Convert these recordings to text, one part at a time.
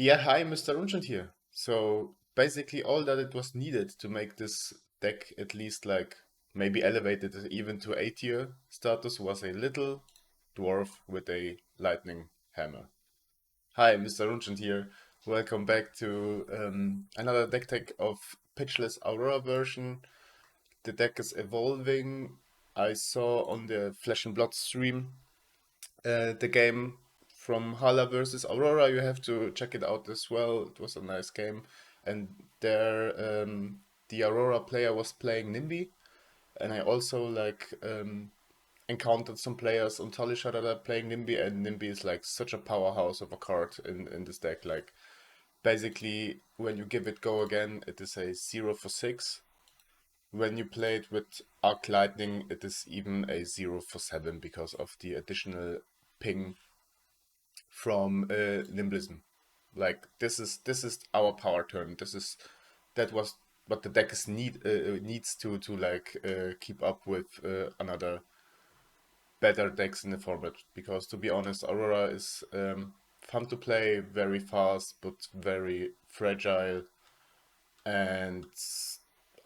Yeah, hi, Mr. Runechant here. So basically, all that it was needed to make this deck at least like maybe elevated it even to A tier status was a little dwarf with a lightning hammer. Hi, Mr. Runechant here. Welcome back to another deck tech of Pitchless Aurora version. The deck is evolving. I saw on the Flesh and Blood stream the game from Hala versus Aurora. You have to check it out as well. It was a nice game, and there the Aurora player was playing Nimby, and I also encountered some players on Talisha that are playing Nimby, and Nimby is like such a powerhouse of a card in this deck. Like basically, when you give it go again, it is a 0 for 6. When you play it with Arc Lightning, it is even a 0 for 7 because of the additional ping from Nimblism. Like this is our power turn. That was what the deck needs to keep up with another better decks in the format. Because to be honest, Aurora is fun to play, very fast but very fragile, and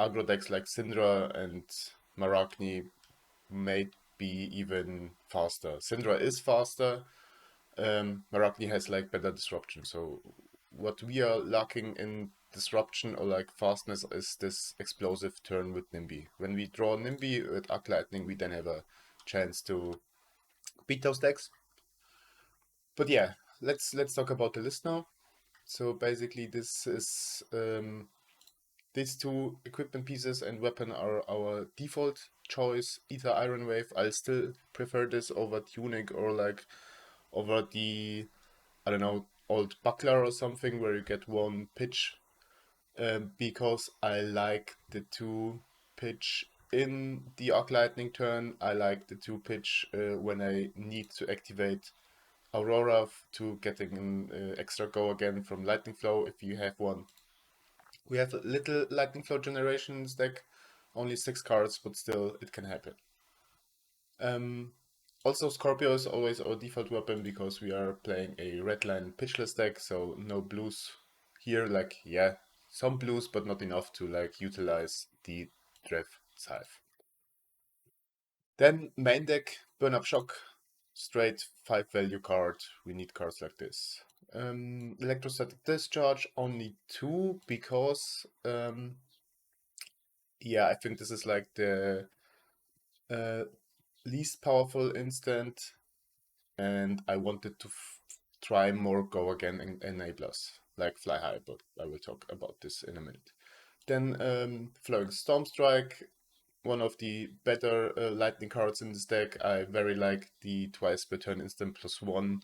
aggro decks like Syndra and Maragni may be even faster. Syndra is faster. Maragni has like better disruption. So what we are lacking in disruption or like fastness is this explosive turn with Nimby. When we draw Nimby with Arc Lightning, we then have a chance to beat those decks. But yeah, let's talk about the list now. So basically, this is these two equipment pieces and weapon are our default choice. Ether Iron Wave. I'll still prefer this over Tunic or like over the I don't know, old buckler or something where you get one pitch, because I like the two pitch in the Arc Lightning turn. I like the two pitch when I need to activate Aurora to getting an extra go again from Lightning Flow if you have one. We have a little Lightning Flow generation in this deck, only 6 cards, but still it can happen. Um, Also, Scorpio is always our default weapon because we are playing a red line pitchless deck, so no blues here. Like, yeah, some blues, but not enough to like utilize the Drev Scythe. Then main deck, Burn Up Shock, straight 5 value card. We need cards like this. Electrostatic Discharge, only 2 because yeah, I think this is like the uh, least powerful instant, and I wanted to try more go again enablers like Fly High, but I will talk about this in a minute. Then Flowing Storm Strike, one of the better lightning cards in this deck. I very like the twice per turn instant +1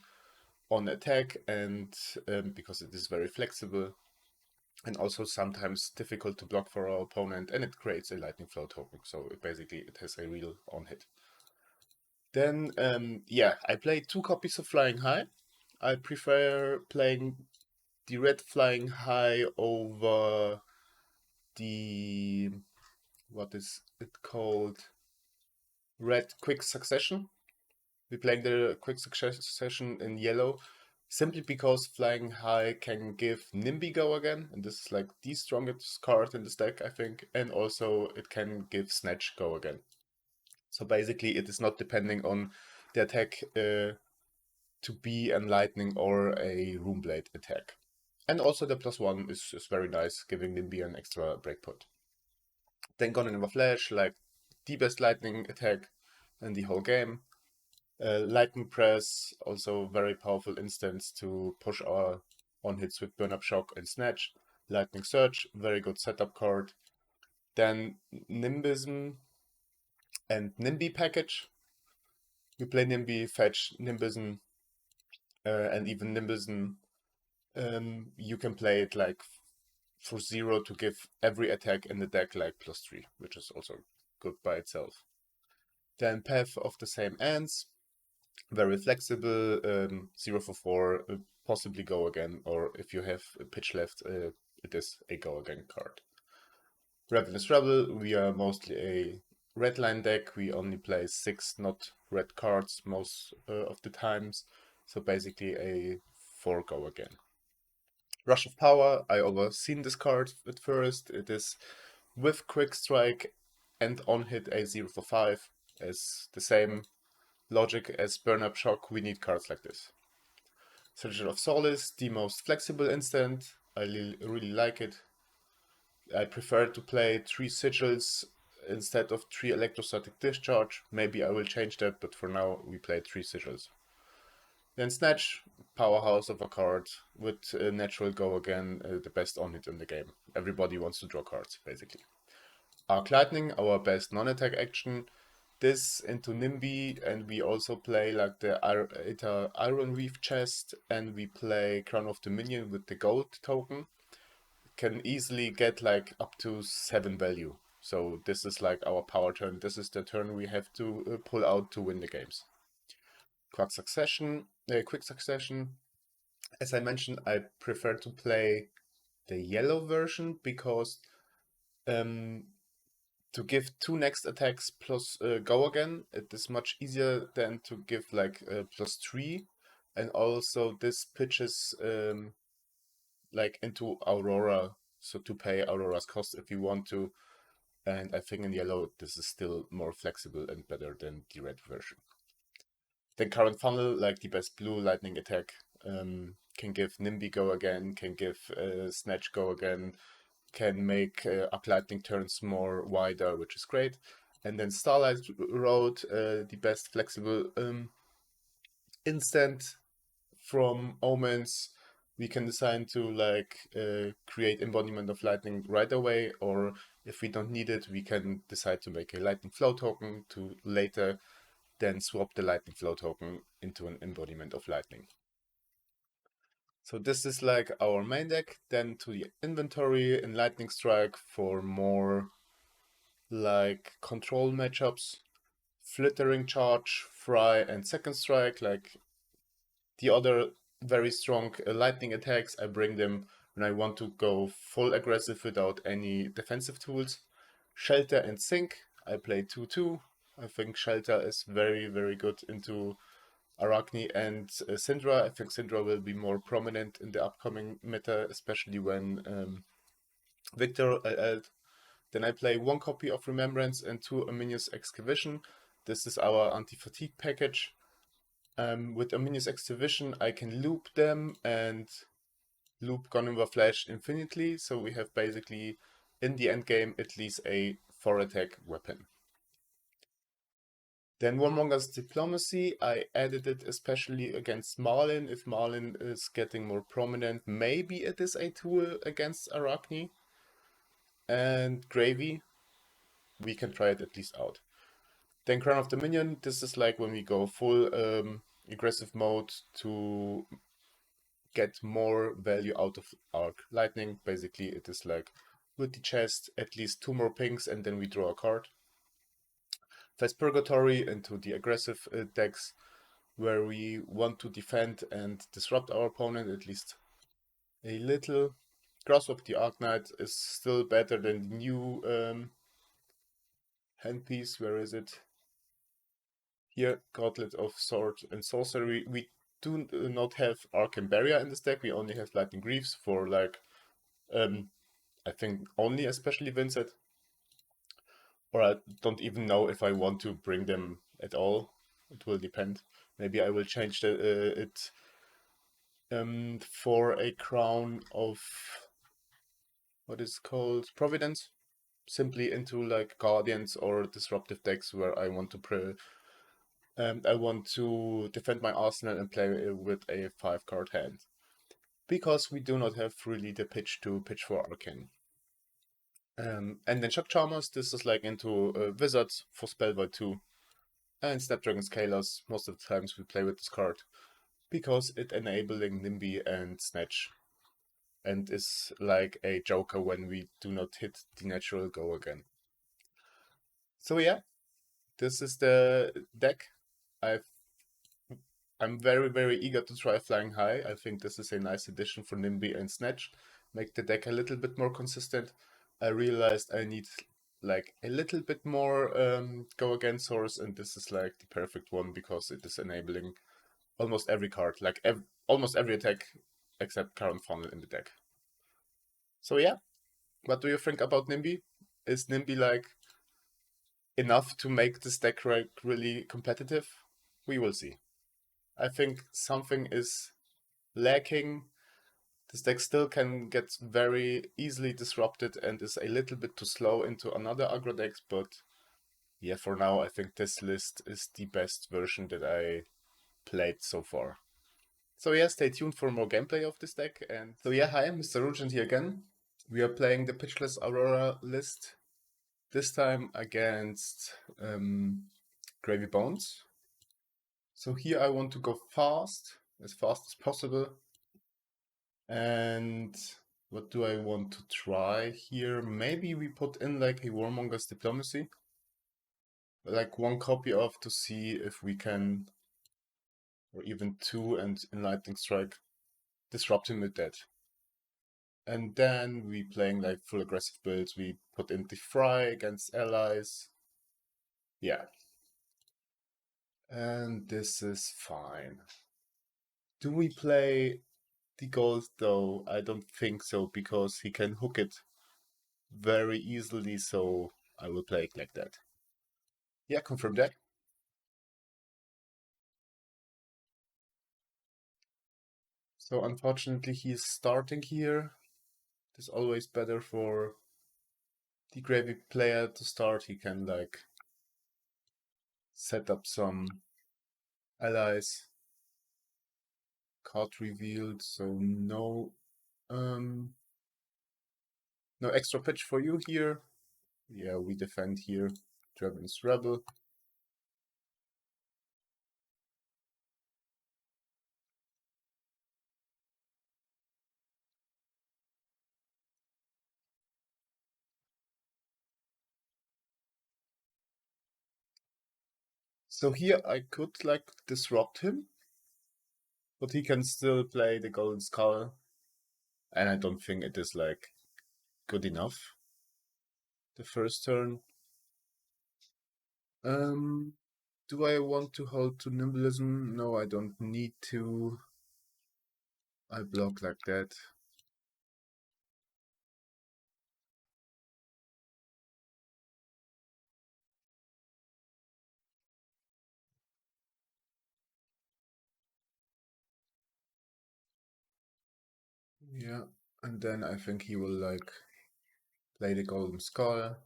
on attack, and because it is very flexible and also sometimes difficult to block for our opponent, and it creates a lightning flow token, so it has a real on hit. Then, yeah, I play 2 copies of Flying High. I prefer playing the red Flying High over the, what is it called? Red Quick Succession. We're playing the Quick Succession in yellow simply because Flying High can give Nimby go again, and this is like the strongest card in this deck, I think, and also it can give Snatch go again. So basically, it is not depending on the attack to be a lightning or a Runeblade attack. And also the +1 is very nice, giving Nimby an extra breakpoint. Then Gone in a Flash, like the best lightning attack in the whole game. Lightning Press, also very powerful instance to push our on hits with Burn Up Shock and Snatch. Lightning Surge, very good setup card. Then Nimbism and Nimby package. We play Nimby, fetch Nimbism, and even Nimbism. You can play it like for 0 to give every attack in the deck like +3, which is also good by itself. Then Path of the Same Ends, very flexible, 0 for 4, possibly go again, or if you have a pitch left, it is a go again card. Ravenous Rebel, we are mostly a red line deck. We only play 6 not red cards most of the times, so basically a 4 go again. Rush of Power, I overseen this card at first. It is with Quick Strike and on hit a 0 for 5. As the same logic as Burn Up Shock, we need cards like this. Sigil of Solace, the most flexible instant. I really like it. I prefer to play 3 sigils instead of 3 electrostatic discharge. Maybe I will change that, but for now we play 3 sigils. Then Snatch, powerhouse of a card with natural go again, the best on it in the game. Everybody wants to draw cards, basically. Arc Lightning, our best non-attack action. This into Nimby, and we also play like the Iron Reef chest, and we play Crown of Dominion with the gold token. Can easily get like up to 7 value. So this is like our power turn. This is the turn we have to pull out to win the games. Quick succession. As I mentioned, I prefer to play the yellow version because to give 2 next attacks plus go again, it is much easier than to give like plus 3. And also this pitches like into Aurora, so to pay Aurora's cost if you want to. And I think in yellow this is still more flexible and better than the red version. Then current funnel, like the best blue lightning attack, can give Nimby go again, can give Snatch go again, can make up lightning turns more wider, which is great. And then Starlight Road, the best flexible instant from Omens. We can decide to like create embodiment of lightning right away, or if we don't need it, we can decide to make a lightning flow token to later then swap the lightning flow token into an embodiment of lightning. So this is like our main deck. Then to the inventory and lightning strike for more like control matchups. Flittering charge, fry, and second strike, like the other very strong lightning attacks. I bring them when I want to go full aggressive without any defensive tools. Shelter and sink, I play 2/2. I think Shelter is very, very good into Arachne and Syndra. I think Syndra will be more prominent in the upcoming meta, especially when Victor LL'd. Then I play 1 copy of Remembrance and 2 Omnious Excavation. This is our anti-fatigue package. With Omnious Excavation, I can loop them and loop Gonniver Flash infinitely, so we have basically, in the end game, at least a 4-attack weapon. Then Warmonger's Diplomacy, I added it especially against Marlin. If Marlin is getting more prominent, maybe it is a tool against Arachne. And Gravy, we can try it at least out. Then Crown of Dominion, this is like when we go full aggressive mode to get more value out of Arc Lightning. Basically, it is like with the chest, at least 2 more pings, and then we draw a card. Fast Purgatory into the aggressive decks where we want to defend and disrupt our opponent at least a little. Grasshopper the Arknight is still better than the new handpiece. Where is it? Here, Gauntlet of Sword and Sorcery. We do not have Arcane Barrier in this deck. We only have Lightning Greaves for like, I think only especially Vincent. Or I don't even know if I want to bring them at all. It will depend. Maybe I will change it for a crown of what is called Providence, simply into like Guardians or disruptive decks where I want to defend my arsenal and play with a 5-card hand, because we do not have really the pitch to pitch for Arcane. And then Shock Charmers, this is like into Wizards for Spell Void 2. And Snapdragon Scalers, most of the times we play with this card, because it enabling Nimby and Snatch, and is like a joker when we do not hit the natural go again. So yeah, this is the deck. I'm very, very eager to try Flying High. I think this is a nice addition for Nimby and Snatch. Make the deck a little bit more consistent. I realized I need like a little bit more go against source, and this is like the perfect one because it is enabling almost every card, like almost every attack except current funnel in the deck. So yeah, what do you think about Nimby? Is Nimby like enough to make this deck really competitive? We will see. I think something is lacking. This deck still can get very easily disrupted and is a little bit too slow into another aggro decks, but yeah, for now I think this list is the best version that I played so far. So yeah, stay tuned for more gameplay of this deck. And so yeah, hi, Mr. Runechant here again. We are playing the Pitchless Aurora list, this time against Gravy Bones. So here I want to go fast as possible. And what do I want to try here? Maybe we put in like a Warmonger's Diplomacy. Like one copy of to see if we can, or even two, and in Lightning Strike, disrupt him with that. And then we playing like full aggressive builds. We put in the Fry against allies. Yeah. And this is fine. Do we play the gold though? I don't think so, because he can hook it very easily, so I will play it like that. Yeah, confirm that. So unfortunately he is starting here. It is always better for the Gravy player to start. He can like set up some allies. Card revealed, so no no extra pitch for you here. Yeah, we defend here. Dragon's Rebel. So here I could like disrupt him, but he can still play the Golden Skull, and I don't think it is like good enough. The first turn. Do I want to hold to Nimblism? No, I don't need to. I block like that. Yeah, and then I think he will like play the Golden Skull.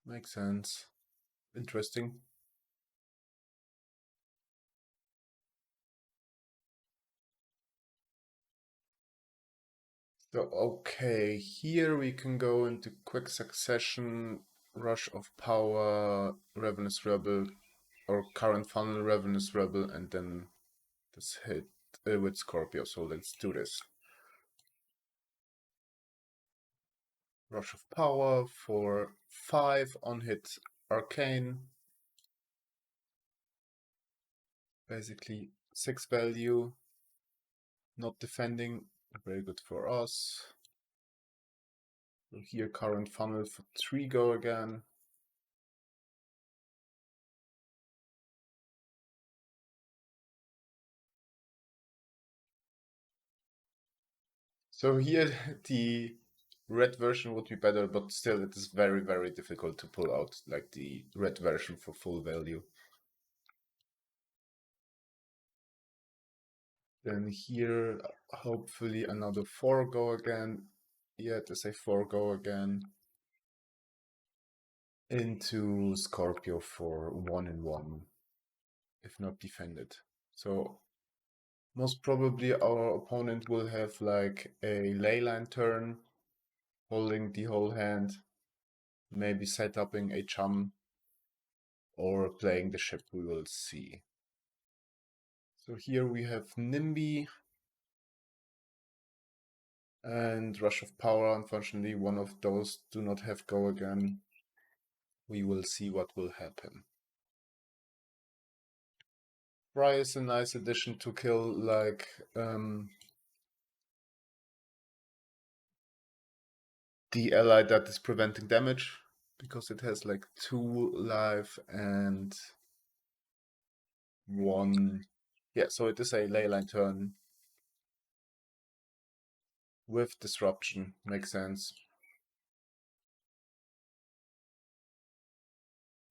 Makes sense. Interesting. So, okay, here we can go into quick succession, Rush of Power, Ravenous Rebel, or current funnel Ravenous Rebel, and then this hit with Scorpio, so let's do this. Rush of Power for 5 on hit Arcane. Basically 6 value, not defending, very good for us. So here current funnel for 3 go again. So here the red version would be better, but still it is very, very difficult to pull out like the red version for full value. Then here, hopefully another 4 go again. Yeah, it is a 4 go again. Into Scorpio for 1/1, if not defended. So most probably our opponent will have like a leyline turn, holding the whole hand, maybe setuping a chum or playing the ship, we will see. So here we have Nimby and Rush of Power. Unfortunately, one of those do not have go again. We will see what will happen. Fry is a nice addition to kill like the ally that is preventing damage, because it has like 2 life and 1. Yeah, so it is a leyline turn. with disruption. Makes sense.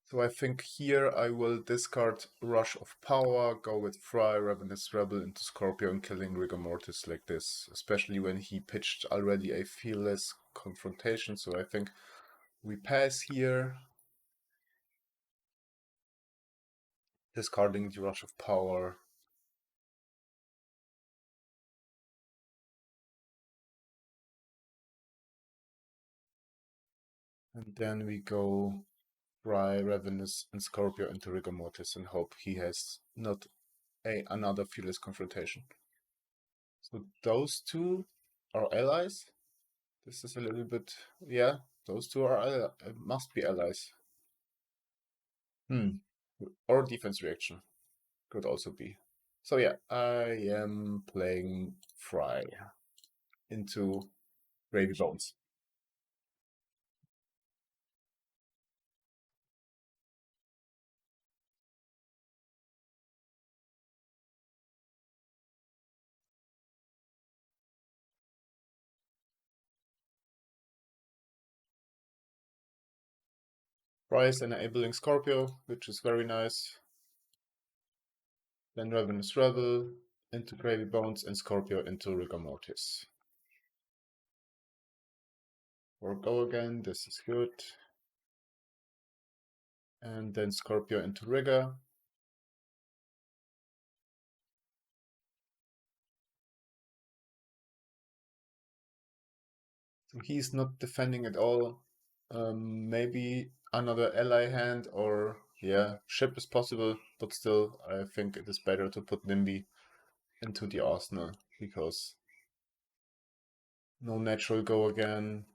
So I think here I will discard Rush of Power, go with Fry, Ravenous Rebel into Scorpio and killing Rigor Mortis like this. Especially when he pitched already a Fearless Confrontation. So I think we pass here. Discarding the Rush of Power. And then we go Fry, Ravenous, and Scorpio into Rigor Mortis and hope he has not another Fearless Confrontation. So those two are allies. This is a little bit, yeah, those two are must be allies. Or defense reaction could also be. So yeah, I am playing Fry into Gravy Bones. Fry is enabling Scorpio, which is very nice. Then Ravenous Rebel into Gravy Bones and Scorpio into Rigor Mortis. Or go again, this is good. And then Scorpio into Rigor. So he's not defending at all. Maybe another ally hand or yeah, ship is possible, but still I think it is better to put Nimby into the arsenal because no natural go again.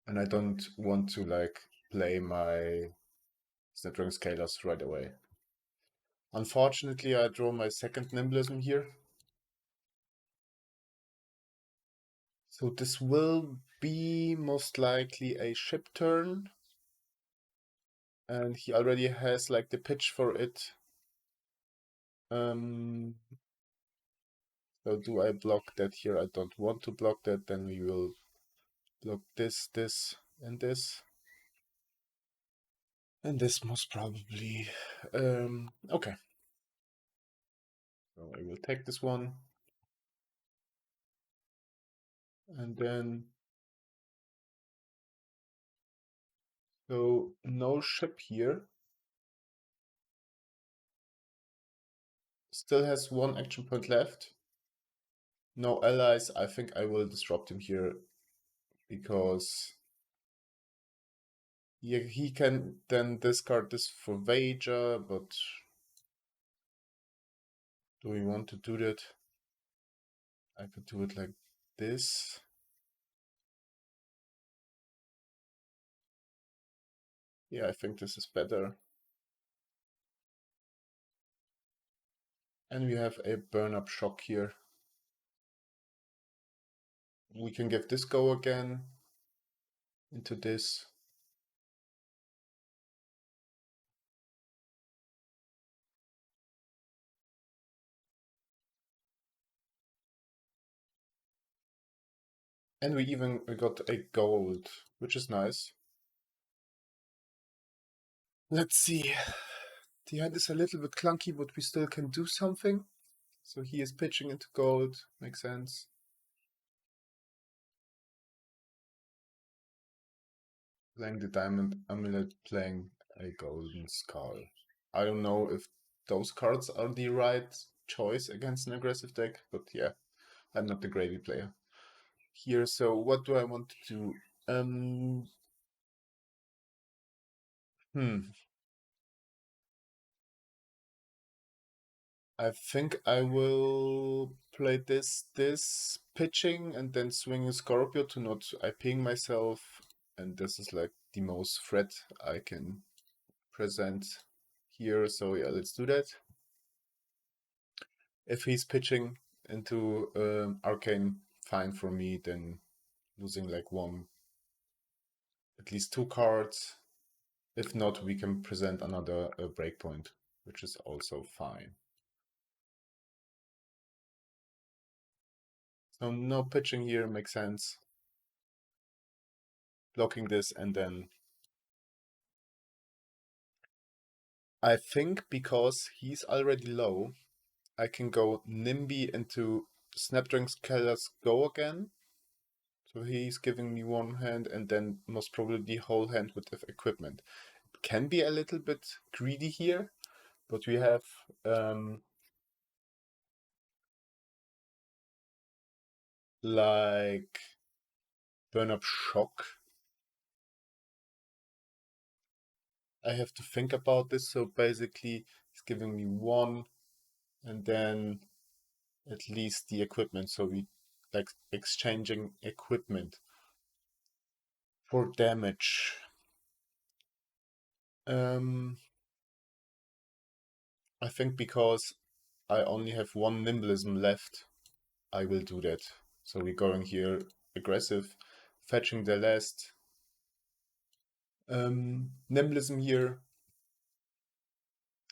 And I don't want to like play my Snapdragon Scalers right away. Unfortunately, I draw my second Nimblism here. So this will be most likely a ship turn. And he already has like the pitch for it. So do I block that here? I don't want to block that. Then we will block this, this, and this. And this most probably. Okay. So I will take this one. And then. So no ship here. Still has one action point left. No allies. I think I will disrupt him here because he can then discard this for Vager, but do we want to do that? I could do it like this. Yeah, I think this is better. And we have a burn-up shock here. We can give this go again into this. And we got a gold, which is nice. Let's see. The hand is a little bit clunky, but we still can do something. So he is pitching into gold. Makes sense. Playing the diamond amulet, playing a golden skull. I don't know if those cards are the right choice against an aggressive deck, but yeah, I'm not the gravy player here. So what do I want to do? I think I will play this pitching and then swing a Scorpio to not IPing myself. And this is like the most threat I can present here. So yeah, let's do that. If he's pitching into Arcane, fine for me, then losing like one, at least two cards. If not, we can present another breakpoint, which is also fine. So no pitching here makes sense. Blocking this, and then I think because he's already low, I can go Nimby into Snapdragon's Keller's Go again. So he's giving me one hand, and then most probably the whole hand with the equipment. It can be a little bit greedy here, but we have like burn up shock. I have to think about this. So basically, he's giving me one, and then at least the equipment. So we like exchanging equipment for damage. I think because I only have one nimblism left, I will do that. So we're going here aggressive, fetching the last nimblism here.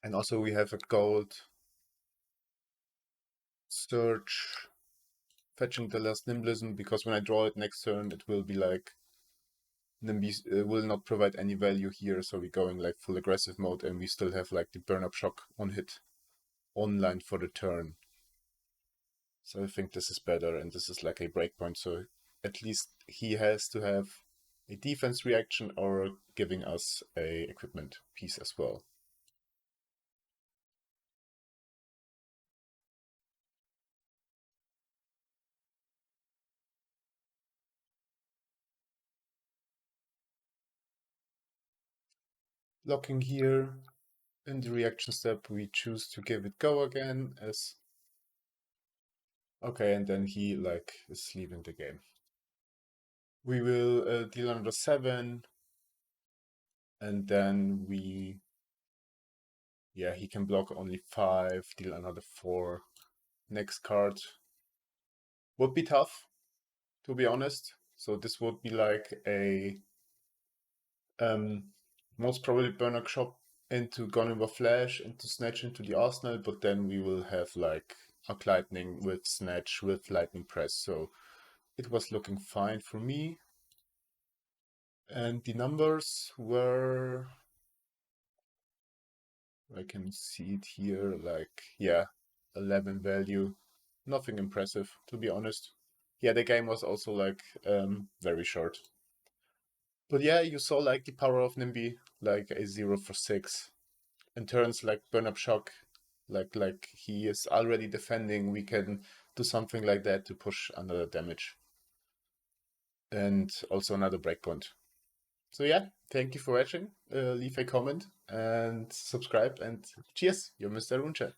And also we have a gold search, fetching the last nimblism, because when I draw it next turn, it will be like Nimby will not provide any value here. So we're going like full aggressive mode, and we still have like the burn up shock on hit online for the turn. So I think this is better, and this is like a breakpoint, so at least he has to have a defense reaction or giving us a equipment piece as well. Locking here, in the reaction step we choose to give it go again as... Okay, and then he like is leaving the game. We will deal another 7, and then we... Yeah, he can block only 5, deal another 4. Next card would be tough, to be honest. So this would be like a most probably Burnock Shop into Gone Flash, into Snatch into the Arsenal, but then we will have like Arc Lightning with Snatch with Lightning Press. So it was looking fine for me. And the numbers were... I can see it here, like, yeah, 11 value. Nothing impressive, to be honest. Yeah, the game was also like very short. But yeah, you saw like the power of Nimby, like a 0 for 6. In turns like Burn Up Shock, like he is already defending, we can do something like that to push another damage. And also another breakpoint. So yeah, thank you for watching. Leave a comment and subscribe, and cheers, you're Mr. Runechant.